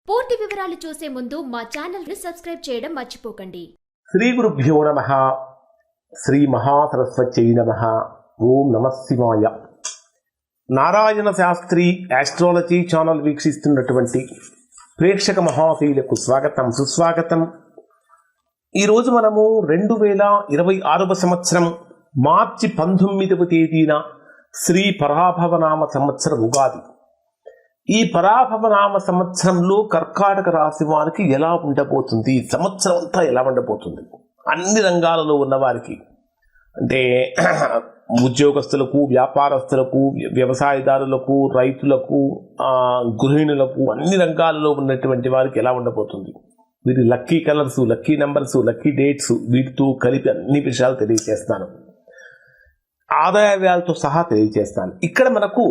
పూర్తి వివరాలు చూసే ముందు మా ఛానల్ ని సబ్స్క్రైబ్ చేయడం మర్చిపోకండి. శ్రీ గురుభ్యో నమః. శ్రీ మహాసరస్వత్యై నమః. ఓం నమః శివాయ. నారాయణ శాస్త్రి ఆస్ట్రాలజీ ఛానల్ వీక్షిస్తున్నటువంటి ప్రేక్షక మహాశీలకు స్వాగతం, సుస్వాగతం. ఈరోజు మనము 2026వ సంవత్సరం మార్చి 19వ తేదీన శ్రీ పరాభవనామ సంవత్సరం ఉగాది. ఈ పరాభవనామ సంవత్సరంలో కర్కాటక రాశి వారికి ఎలా ఉండబోతుంది, సంవత్సరం అంతా ఎలా ఉండబోతుంది, అన్ని రంగాలలో ఉన్నవారికి అంటే ఉద్యోగస్తులకు, వ్యాపారస్తులకు, వ్యవసాయదారులకు, రైతులకు, గృహిణులకు, అన్ని రంగాలలో ఉన్నటువంటి వారికి ఎలా ఉండబోతుంది, వీరి lucky colours, lucky numbers, lucky dates, వీటితో కలిపి అన్ని విషయాలు తెలియజేస్తాను. ఆదాయ వ్యయాలతో సహా తెలియజేస్తాను. ఇక్కడ మనకు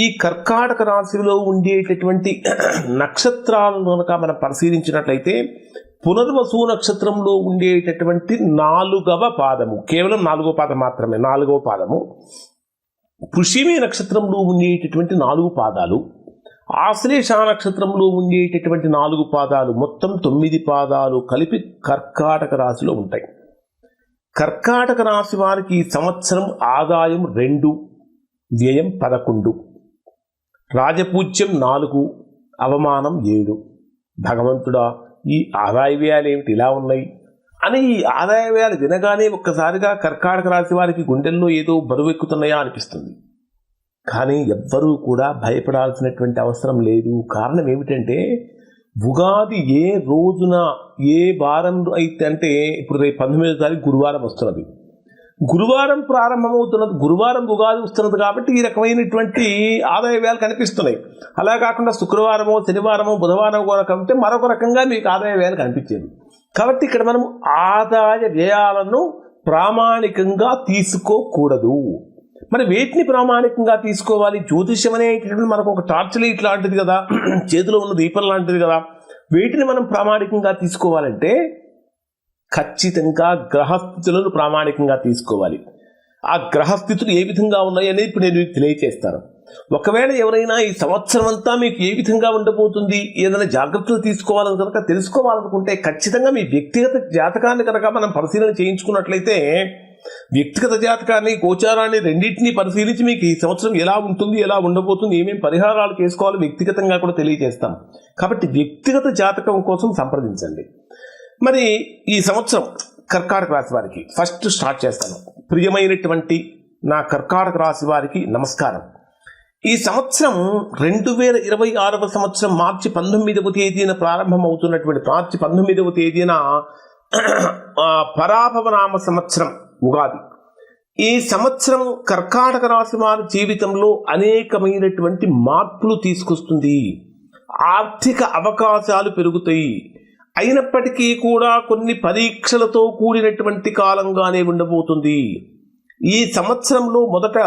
ఈ కర్కాటక రాశిలో ఉండేటటువంటి నక్షత్రాలను కనుక మనం పరిశీలించినట్లయితే పునర్వసు నక్షత్రంలో ఉండేటటువంటి 4వ పాదము, కేవలం 4వ పాదం మాత్రమే, 4వ పాదము. పుష్యమి నక్షత్రంలో ఉండేటటువంటి 4 పాదాలు, ఆశ్లేష నక్షత్రంలో ఉండేటటువంటి 4 పాదాలు, మొత్తం 9 పాదాలు కలిపి కర్కాటక రాశిలో ఉంటాయి. కర్కాటక రాశి వారికి ఈ సంవత్సరం ఆదాయం 2, వ్యయం 11, రాజపూజ్యం 4, అవమానం 7. భగవంతుడా, ఈ ఆదాయ వ్యయాలు ఏమిటి ఇలా ఉన్నాయి అని ఈ ఆదాయ వ్యయాలు వినగానే ఒక్కసారిగా కర్కాటక రాశి వారికి గుండెల్లో ఏదో బరువు ఎక్కుతున్నాయా అనిపిస్తుంది. కానీ ఎవ్వరూ కూడా భయపడాల్సినటువంటి అవసరం లేదు. కారణం ఏమిటంటే ఉగాది ఏ రోజున ఏ వారం అయితే అంటే ఇప్పుడు రేపు 19వ తారీఖు గురువారం వస్తున్నది. గురువారం ప్రారంభమవుతున్నది, గురువారం ఉగాది వస్తున్నది కాబట్టి ఈ రకమైనటువంటి ఆదాయ వ్యయాలు కనిపిస్తున్నాయి. అలా కాకుండా శుక్రవారమో, శనివారమో, బుధవారం కనుక ఉంటే మరొక రకంగా మీకు ఆదాయ వ్యయాలు కనిపించేది. కాబట్టి ఇక్కడ మనం ఆదాయ వ్యయాలను ప్రామాణికంగా తీసుకోకూడదు. మరి వేటిని ప్రామాణికంగా తీసుకోవాలి? జ్యోతిష్యం అనేటటువంటి మనకు ఒక టార్చ్ లైట్ లాంటిది కదా, చేతిలో ఉన్న దీపం లాంటిది కదా. వేటిని మనం ప్రామాణికంగా తీసుకోవాలంటే ఖచ్చితంగా గ్రహస్థితులను ప్రామాణికంగా తీసుకోవాలి. ఆ గ్రహస్థితులు ఏ విధంగా ఉన్నాయి అనేది ఇప్పుడు నేను మీకు తెలియజేస్తాను. ఒకవేళ ఎవరైనా ఈ సంవత్సరం అంతా మీకు ఏ విధంగా ఉండబోతుంది, ఏదైనా జాగ్రత్తలు తీసుకోవాలని కనుక తెలుసుకోవాలనుకుంటే ఖచ్చితంగా మీ వ్యక్తిగత జాతకాన్ని కనుక మనం పరిశీలన చేయించుకున్నట్లయితే వ్యక్తిగత జాతకాన్ని, గోచారాన్ని రెండింటినీ పరిశీలించి మీకు ఈ సంవత్సరం ఎలా ఉంటుంది, ఎలా ఉండబోతుంది, ఏమేమి పరిహారాలు చేసుకోవాలో వ్యక్తిగతంగా కూడా తెలియజేస్తాం. కాబట్టి వ్యక్తిగత జాతకం కోసం సంప్రదించండి. మరి ఈ సంవత్సరం కర్కాటక రాశి వారికి ఫస్ట్ స్టార్ట్ చేస్తాను. ప్రియమైనటువంటి నా కర్కాటక రాశి వారికి నమస్కారం. ఈ సంవత్సరం 2026వ సంవత్సరం మార్చి 19వ తేదీన ప్రారంభమవుతున్నటువంటి మార్చి 19వ తేదీన పరాభవనామ సంవత్సరం ఉగాది. ఈ సంవత్సరం కర్కాటక రాశి వారి జీవితంలో అనేకమైనటువంటి మార్పులు తీసుకొస్తుంది. ఆర్థిక అవకాశాలు పెరుగుతాయి. అయినప్పటికీ కూడా కొన్ని పరీక్షలతో కూడినటువంటి కాలంగానే ఉండబోతుంది. ఈ సంవత్సరంలో మొదట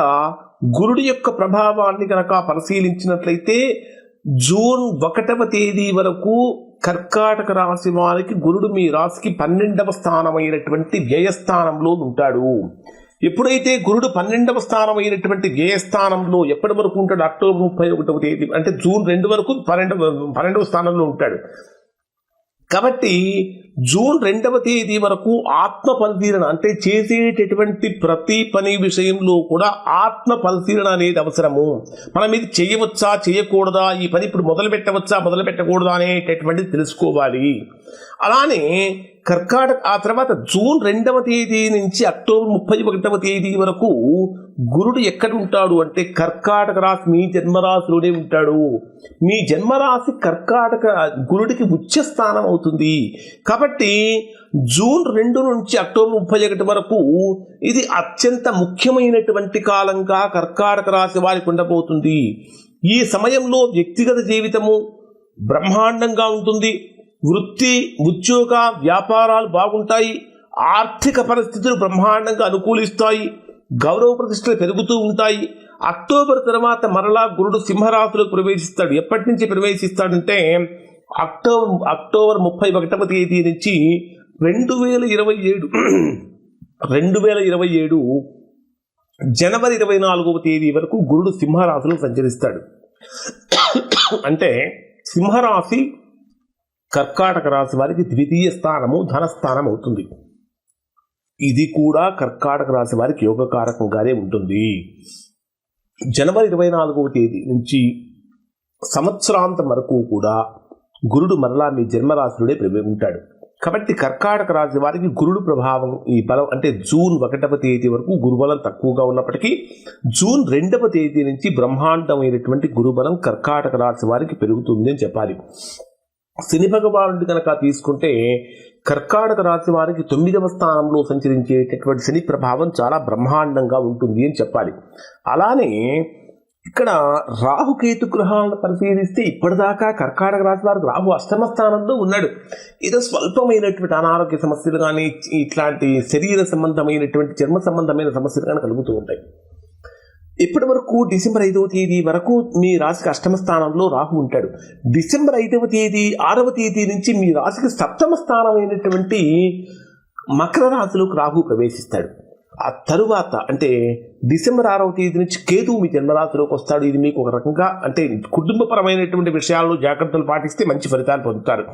గురుడి యొక్క ప్రభావాన్ని కనుక పరిశీలించినట్లయితే జూన్ 1వ తేదీ వరకు కర్కాటక రాశి వారికి గురుడు మీ రాశికి 12వ స్థానమైనటువంటి వ్యయస్థానంలో ఉంటాడు. ఎప్పుడైతే గురుడు 12వ స్థానమైనటువంటి వ్యయస్థానంలో ఎప్పటి వరకు ఉంటాడు? అక్టోబర్ 31వ తేదీ అంటే జూన్ 2 వరకు 12వ స్థానంలో ఉంటాడు. కాబట్టి జూన్ 2వ తేదీ వరకు ఆత్మ పరిశీలన అంటే చేసేటటువంటి ప్రతి పని విషయంలో కూడా ఆత్మ పరిశీలన అనేది అవసరము. మనం ఇది చేయవచ్చా, చేయకూడదా, ఈ పని ఇప్పుడు మొదలు పెట్టవచ్చా, మొదలు పెట్టకూడదా అనేటటువంటిది తెలుసుకోవాలి. అలానే కర్కాటక ఆ తర్వాత జూన్ 2వ తేదీ నుంచి అక్టోబర్ 31వ తేదీ వరకు గురుడు ఎక్కడ ఉంటాడు అంటే కర్కాటక రాశి, మీ జన్మరాశిలోనే ఉంటాడు. మీ జన్మరాశి కర్కాటక గురుడికి ఉచ్చ స్థానం అవుతుంది. కాబట్టి జూన్ 2 నుంచి అక్టోబర్ 31 వరకు ఇది అత్యంత ముఖ్యమైనటువంటి కాలంగా కర్కాటక రాశి వారికి ఉండబోతుంది. ఈ సమయంలో వ్యక్తిగత జీవితము బ్రహ్మాండంగా ఉంటుంది. వృత్తి, ఉద్యోగ, వ్యాపారాలు బాగుంటాయి. ఆర్థిక పరిస్థితులు బ్రహ్మాండంగా అనుకూలిస్తాయి. గౌరవ ప్రతిష్టలు పెరుగుతూ ఉంటాయి. అక్టోబర్ తర్వాత మరలా గురుడు సింహరాశిలో ప్రవేశిస్తాడు. ఎప్పటి నుంచి ప్రవేశిస్తాడంటే అక్టోబర్ 31వ తేదీ నుంచి 2027 జనవరి 24వ తేదీ వరకు గురుడు సింహరాశిలో సంచరిస్తాడు. అంటే సింహరాశి కర్కాటక రాశి వారికి ద్వితీయ స్థానము ధనస్థానం అవుతుంది. ఇది కూడా కర్కాటక రాశి వారికి యోగకారకంగానే ఉంటుంది. జనవరి 24వ తేదీ నుంచి సంవత్సరాంతం వరకు కూడా గురుడు మరలా మీ జన్మరాశిలోనే ఉంటాడు. కాబట్టి కర్కాటక రాశి వారికి గురుడు ప్రభావం ఈ బలం అంటే జూన్ 1వ తేదీ వరకు గురుబలం తక్కువగా ఉన్నప్పటికీ జూన్ 2వ తేదీ నుంచి బ్రహ్మాండమైనటువంటి గురుబలం కర్కాటక రాశి వారికి పెరుగుతుంది అని చెప్పాలి. శని భగవానుడి కనుక తీసుకుంటే కర్కాటక రాశి వారికి 9వ స్థానంలో సంచరించేటటువంటి శని ప్రభావం చాలా బ్రహ్మాండంగా ఉంటుంది అని చెప్పాలి. అలానే ఇక్కడ రాహుకేతు గ్రహాలను పరిశీలిస్తే ఇప్పటిదాకా కర్కాటక రాశి వారికి రాహు అష్టమ స్థానంలో ఉన్నాడు. ఏదో స్వల్పమైనటువంటి అనారోగ్య సమస్యలు కానీ ఇట్లాంటి శరీర సంబంధమైనటువంటి చర్మ సంబంధమైన సమస్యలు కానీ కలుగుతూ ఉంటాయి. ఇప్పటి వరకు డిసెంబర్ 5వ తేదీ వరకు మీ రాశికి అష్టమ స్థానంలో రాహు ఉంటాడు. డిసెంబర్ 5వ తేదీ 6వ తేదీ నుంచి మీ రాశికి సప్తమ స్థానమైనటువంటి మకర రాశిలోకి రాహు ప్రవేశిస్తాడు. ఆ తరువాత అంటే డిసెంబర్ 6వ తేదీ నుంచి కేతువు మీ జన్మరాశిలోకి వస్తాడు. ఇది మీకు ఒక రకంగా అంటే కుటుంబపరమైనటువంటి విషయాల్లో జాగ్రత్తలు పాటిస్తే మంచి ఫలితాలు పొందుతారు.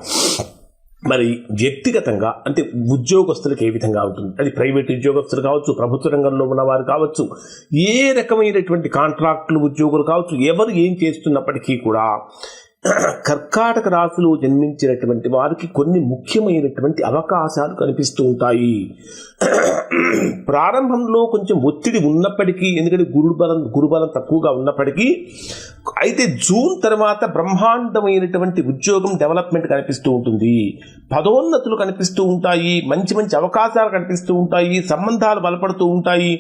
మరి వ్యక్తిగతంగా అంటే ఉద్యోగస్తులకు ఏ విధంగా ఉంటుంది, అది ప్రైవేట్ ఉద్యోగస్తులు కావచ్చు, ప్రభుత్వ రంగంలో ఉన్నవారు కావచ్చు, ఏ రకమైనటువంటి కాంట్రాక్టులు ఉద్యోగులు కావచ్చు, ఎవరు ఏం చేస్తున్నప్పటికీ కూడా కర్కాటక రాశిలో జన్మించినటువంటి వారికి కొన్ని ముఖ్యమైనటువంటి అవకాశాలు కనిపిస్తూ ఉంటాయి. ప్రారంభంలో కొంచెం ఒత్తిడి ఉన్నప్పటికీ, ఎందుకంటే గురుబలం తక్కువగా ఉన్నప్పటికీ, అయితే జూన్ తర్వాత బ్రహ్మాండమైనటువంటి ఉద్యోగం డెవలప్మెంట్ కనిపిస్తూ ఉంటుంది, పదోన్నతులు కనిపిస్తూ ఉంటాయి, మంచి మంచి అవకాశాలు కనిపిస్తూ ఉంటాయి, సంబంధాలు బలపడుతూ ఉంటాయి,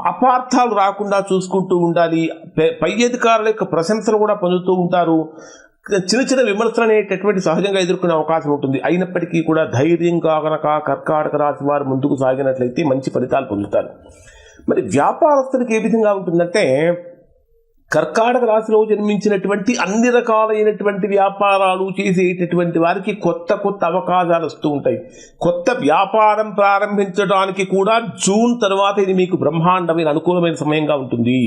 అపార్థాలు రాకుండా చూసుకుంటూ ఉండాలి, పై అధికారుల యొక్క ప్రశంసలు కూడా పొందుతూ ఉంటారు. చిన్న చిన్న విమర్శలు అనేటటువంటి సహజంగా ఎదుర్కొనే అవకాశం ఉంటుంది. అయినప్పటికీ కూడా ధైర్యంగా కనుక కర్కాటక రాశి వారు ముందుకు సాగినట్లయితే మంచి ఫలితాలు పొందుతారు. మరి వ్యాపారస్తులకు ఏ విధంగా ఉంటుందంటే కర్కాటక రాశిలో జన్మించినటువంటి అన్ని రకాలైనటువంటి వ్యాపారాలు చేసేటటువంటి వారికి కొత్త కొత్త అవకాశాలు వస్తూ ఉంటాయి. కొత్త వ్యాపారం ప్రారంభించడానికి కూడా జూన్ తర్వాత ఇది మీకు బ్రహ్మాండమైన అనుకూలమైన సమయంగా ఉంటుంది.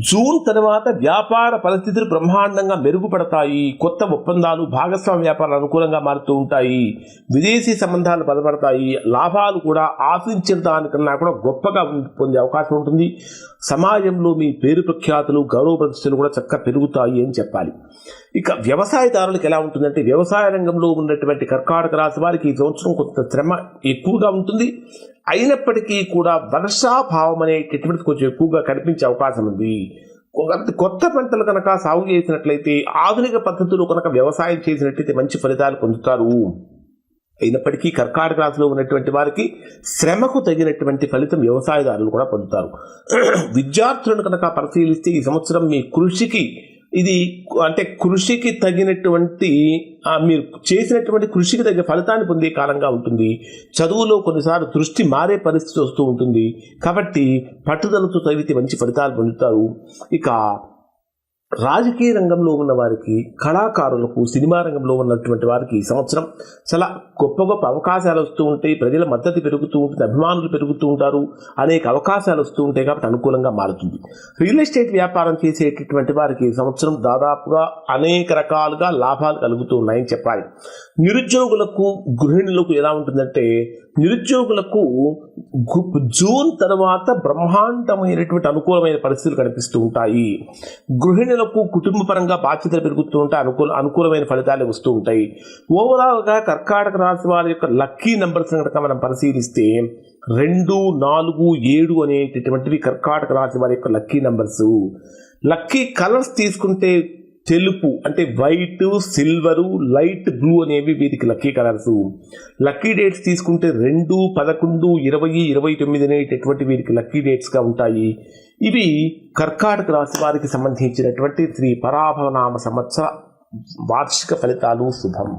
జూన్ తర్వాత వ్యాపార పరిస్థితులు బ్రహ్మాండంగా మెరుగుపడతాయి. కొత్త ఒప్పందాలు, భాగస్వామ్య వ్యాపారాలు అనుకూలంగా మారుతూ ఉంటాయి. విదేశీ సంబంధాలు బలపడతాయి. లాభాలు కూడా ఆశించిన దానికన్నా కూడా గొప్పగా పొందే అవకాశం ఉంటుంది. సమాజంలో మీ పేరు ప్రఖ్యాతులు, గౌరవ ప్రతిష్టలు కూడా చక్కగా పెరుగుతాయి అని చెప్పాలి. ఇక వ్యవసాయదారులకు ఎలా ఉంటుందంటే వ్యవసాయ రంగంలో ఉన్నటువంటి కర్కాటక రాశి వారికి ఈ సంవత్సరం కొంత శ్రమ ఎక్కువగా ఉంటుంది. అయినప్పటికీ కూడా వర్షాభావం అనేటటువంటిది కొంచెం ఎక్కువగా కనిపించే అవకాశం ఉంది. కొత్త పంటలు కనుక సాగు చేసినట్లయితే, ఆధునిక పద్ధతులు కనుక వ్యవసాయం చేసినట్లయితే మంచి ఫలితాలు పొందుతారు. అయినప్పటికీ కర్కాటక రాశిలో ఉన్నటువంటి వారికి శ్రమకు తగినటువంటి ఫలితం వ్యవసాయదారులు కూడా పొందుతారు. విద్యార్థులను కనుక పరిశీలిస్తే ఈ సంవత్సరం మీ కృషికి ఇది అంటే కృషికి తగినటువంటి మీరు చేసినటువంటి కృషికి తగిన ఫలితాన్ని పొందే కాలంగా ఉంటుంది. చదువులో కొన్నిసార్లు దృష్టి మారే పరిస్థితి వస్తూ ఉంటుంది. కాబట్టి పట్టుదలతో చదివితే మంచి ఫలితాలు పొందుతారు. ఇక రాజకీయ రంగంలో ఉన్న వారికి, కళాకారులకు, సినిమా రంగంలో ఉన్నటువంటి వారికి ఈ సంవత్సరం చాలా గొప్ప గొప్ప అవకాశాలు వస్తూ ఉంటాయి. ప్రజల మద్దతు పెరుగుతూ ఉంటుంది, అభిమానులు పెరుగుతూ ఉంటారు, అనేక అవకాశాలు వస్తూ ఉంటాయి. కాబట్టి అనుకూలంగా మారుతుంది. రియల్ ఎస్టేట్ వ్యాపారం చేసేటటువంటి వారికి ఈ సంవత్సరం దాదాపుగా అనేక రకాలుగా లాభాలు కలుగుతూ ఉన్నాయని చెప్పాలి. నిరుద్యోగులకు, గృహిణులకు ఎలా ఉంటుందంటే నిరుద్యోగులకు జూన్ తర్వాత బ్రహ్మాండమైనటువంటి అనుకూలమైన పరిస్థితులు కనిపిస్తూ ఉంటాయి. గృహిణులకు కుటుంబ పరంగా బాధ్యతలు పెరుగుతూ ఉంటాయి, అనుకూలమైన ఫలితాలు వస్తూ ఉంటాయి. ఓవరాల్గా కర్కాటక రాశి వారి యొక్క లక్కీ నెంబర్స్ కనుక మనం పరిశీలిస్తే 2, 4, 7 అనేటటువంటివి కర్కాటక రాశి వారి యొక్క లక్కీ నెంబర్స్. లక్కీ కలర్స్ తీసుకుంటే తెలుపు అంటే వైట్, సిల్వరు, లైట్ బ్లూ అనేవి వీరికి లక్కీ కలర్స్. లక్కీ డేట్స్ తీసుకుంటే 2, 11, 20, 29 అనేటటువంటి వీరికి లక్కీ డేట్స్గా ఉంటాయి. ఇవి కర్కాటక రాశి వారికి సంబంధించినటువంటి శ్రీ పరాభవనామ సంవత్సర వార్షిక ఫలితాలు. శుభం.